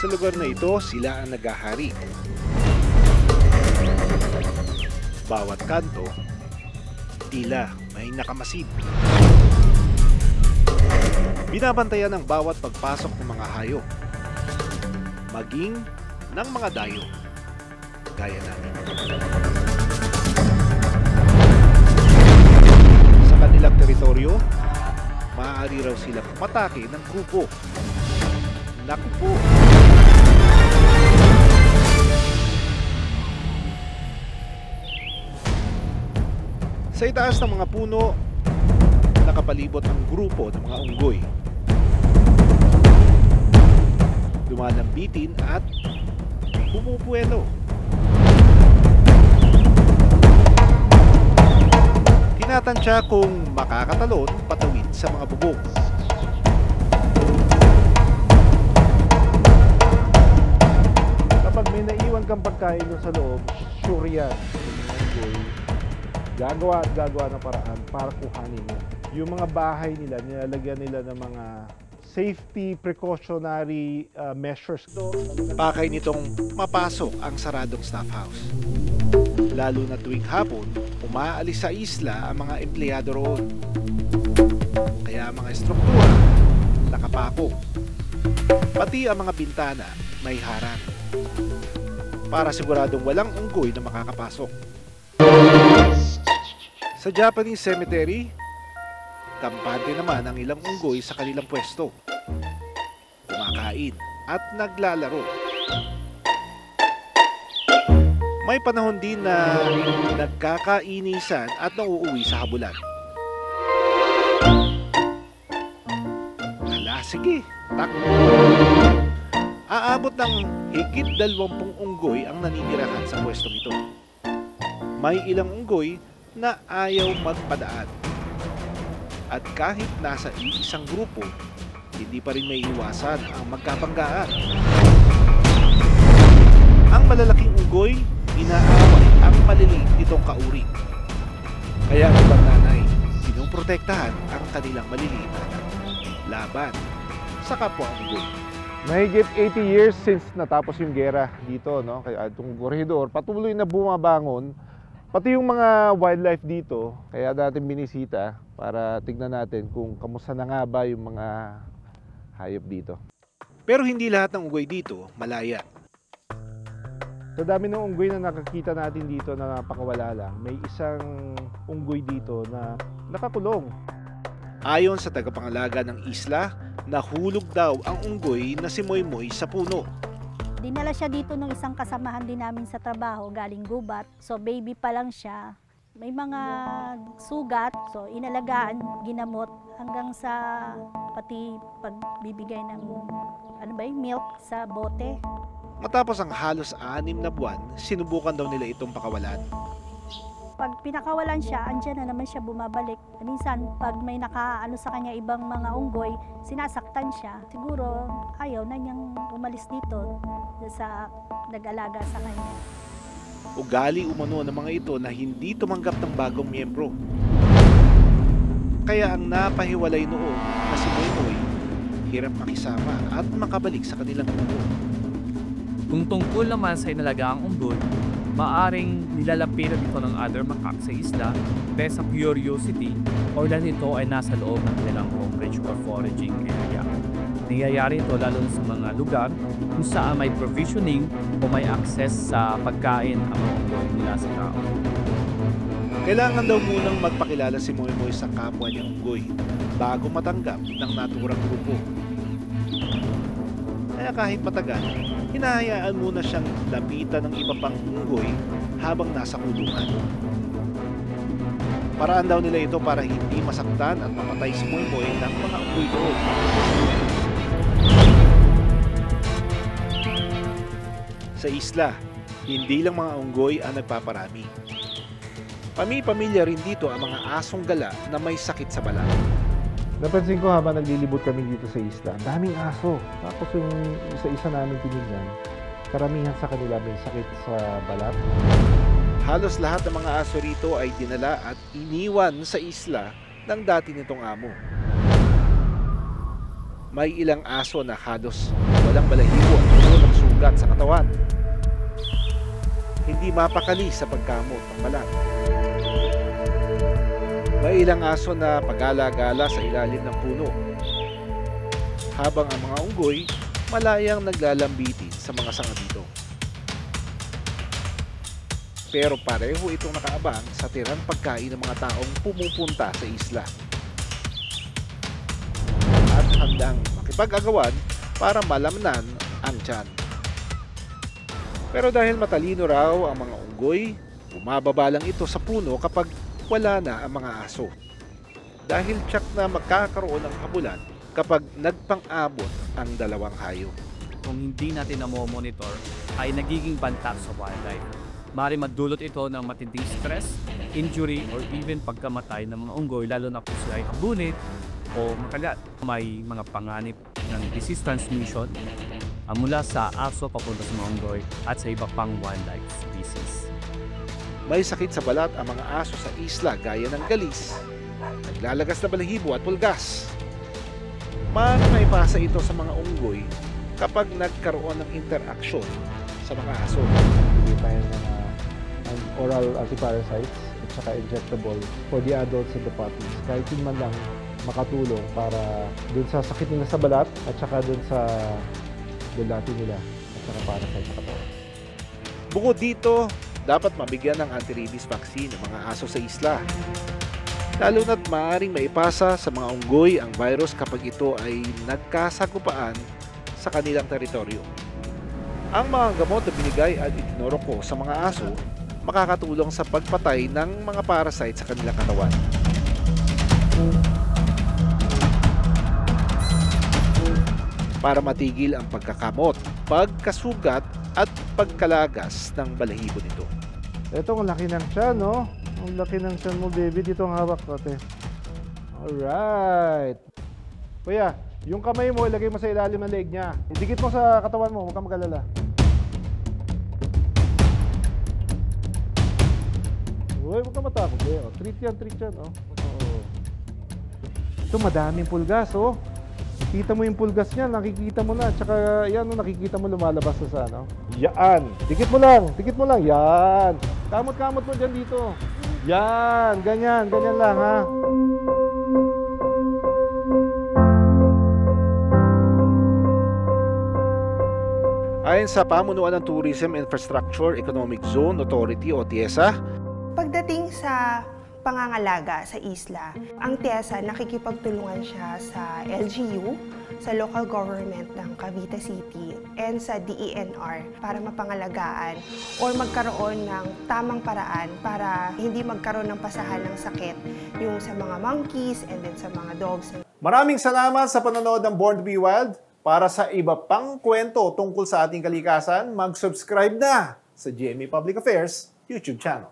Sa lugar na ito, sila ang naghahari. Bawat kanto, tila may nakamasid. Binabantayan ang bawat pagpasok ng mga hayop, maging ng mga dayo, gaya namin. Sa kanilang teritoryo, maaari raw silang umatake ng grupo. Naku po! Sa itaas ng mga puno, nakapalibot ang grupo ng mga unggoy. Lumalambitin at pumupuelo. Tinatansya kung makakatalon patawid sa mga bubong. Kapag may naiwan kang pagkain doon sa loob, sure yan. Gagawa at gagawa ng paraan para kuhanin mo. Yung mga bahay nila, nilalagyan nila ng mga safety precautionary measures. Pakay nitong mapasok ang saradong staff house. Lalo na tuwing hapon, umaalis sa isla ang mga empleyado roon. Kaya ang mga estruktura nakapako. Pati ang mga bintana may harang. Para siguradong walang unggoy na makakapasok. Sa Japanese cemetery, kampante naman ang ilang unggoy sa kanilang pwesto. Kumakain at naglalaro. May panahon din na nagkakainisan at nauuwi sa habulan. Hala, sige, takbo. Aabot ng higit 20 unggoy ang naninirahan sa pwestong ito. May ilang unggoy na ayaw magpadaan. At kahit nasa isang grupo, hindi pa rin may iwasan ang magkabanggaan. Ang malalaking unggoy, inaaway ang maliliit nitong kauri. Kaya ang ibang nanay, sinuprotektahan ang kanilang maliliit na anak laban sa kapwa unggoy. Mahigit 80 years since natapos yung gera dito, no? Kaya itong koridor patuloy na bumabangon. Pati yung mga wildlife dito, kaya natin binisita para tignan natin kung kamusta na nga ba yung mga hayop dito. Pero hindi lahat ng unggoy dito malaya. Sa dami ng unggoy na nakakita natin dito na napakawala lang, may isang unggoy dito na nakakulong. Ayon sa tagapangalaga ng isla, nahulog daw ang unggoy na si Moymoy sa puno. Dinala siya dito ng isang kasamahan din namin sa trabaho, galing gubat. So baby pa lang siya. May mga sugat, so inalagaan, ginamot hanggang sa pati pagbibigay ng milk sa bote. Matapos ang halos 6 na buwan, sinubukan daw nila itong pakawalan. Pag pinakawalan siya, andyan na naman siya bumabalik. Minsan, pag may nakaano sa kanya ibang mga unggoy, sinasaktan siya. Siguro, ayaw na niyang umalis dito sa nag-alaga sa kanya. Ugali umano ng mga ito na hindi tumanggap ng bagong miyembro. Kaya ang napahiwalay noon na si Moymoy, hirap makisama at makabalik sa kanilang grupo. Kung tungkol naman sa inalagaang unggoy, maaring nilalapitan ito ng other macaques sa isla dahil sa curiosity o dahil ito ay nasa loob ng kanilang homebridge or foraging area. Nangyayari ito lalo sa mga lugar kung saan may provisioning o may access sa pagkain ang mga unggoy mula sa tao. Kailangan daw munang magpakilala si Moymoy sa kapwa niyang unggoy bago matanggap ng naturang grupo. Kaya kahit matagal, hinahayaan muna siyang lapitan ng iba pang unggoy habang nasa kulungan. Paraan daw nila ito para hindi masaktan at mamatay si Moymoy ng mga unggoy doon. Sa isla, hindi lang mga unggoy ang nagpaparami. Pami-pamilya rin dito ang mga asong gala na may sakit sa balat. Napansin ko habang naglilibot kami dito sa isla, ang daming aso. Tapos yung isa-isa namin tinignan, karamihan sa kanila may sakit sa balat. Halos lahat ng mga aso rito ay dinala at iniwan sa isla ng dati nitong amo. May ilang aso na halos walang balahibo at tulog. sugat sa katawan. Hindi mapakali sa pagkamot ng balat. May ilang aso na pagala-gala sa ilalim ng puno, habang ang mga unggoy malayang naglalambitin sa mga sanga dito. Pero pareho itong nakaabang sa tirang pagkain ng mga taong pumupunta sa isla. At handang makipag-agawan para malamnan ang tiyan. Pero dahil matalino raw ang mga unggoy, bumababa lang ito sa puno kapag wala na ang mga aso. Dahil tiyak na magkakaroon ng habulan kapag nagpang-abot ang dalawang hayop. Kung hindi natin na-monitor, ay nagiging banta sa wildlife. Maaari madulot ito ng matinding stress, injury, or even pagkamatay ng mga unggoy, lalo na kung sila ay habunit o makalat. May mga panganib ng disease transmission mula sa aso papunta sa mga unggoy at sa iba pang wildlife species. May sakit sa balat ang mga aso sa isla gaya ng galis, naglalagas na balahibo at pulgas. Maaaring maipasa ito sa mga unggoy kapag nagkaroon ng interaksyon sa mga aso. Hindi tayo ng oral antiparasites at saka injectable for the adults and the puppies. Kahit yun man lang makatulong para dun sa sakit nila sa balat at saka dun sa bulati nila at saka parasite sa katawan. Bukod dito, dapat mabigyan ng anti-rabies vaccine ng mga aso sa isla. Lalo na't maaaring maipasa sa mga unggoy ang virus kapag ito ay nagkasagupaan sa kanilang teritoryo. Ang mga gamot na binigay at itinuro ko sa mga aso makakatulong sa pagpatay ng mga parasite sa kanilang katawan. Para matigil ang pagkakamot, pagkasugat at pagkalagas ng balahibo nito. Ito, ang laki ng tiyan, no? Ang laki ng tiyan mo, baby. Dito ang hawak ko, ate. Alright. Kuya, yung kamay mo, ilagay mo sa ilalim ng leg niya. Idikit mo sa katawan mo, huwag kang mag-alala. Uy, huwag kang matakot. Oh. Treat yan, oh. Oo. Ito, madaming pulgas, oh. Nakikita mo yung pulgas niya, nakikita mo na. Tsaka, yan, oh, nakikita mo lumalabas na sa, ano. Yan. Dikit mo lang, yan. Kamot-kamot mo dyan dito. Yan, ganyan lang, ha. Ayon sa pamunuan ng Tourism Infrastructure Economic Zone Authority o TIESA, pagdating sa pangangalaga sa isla, ang TIESA nakikipagtulungan siya sa LGU, sa local government ng Cavite City, and sa DENR para mapangalagaan or magkaroon ng tamang paraan para hindi magkaroon ng pasahan ng sakit yung sa mga monkeys and then sa mga dogs. Maraming salamat sa panonood ng Born to be Wild. Para sa iba pang kwento tungkol sa ating kalikasan, mag-subscribe na sa GMA Public Affairs YouTube channel.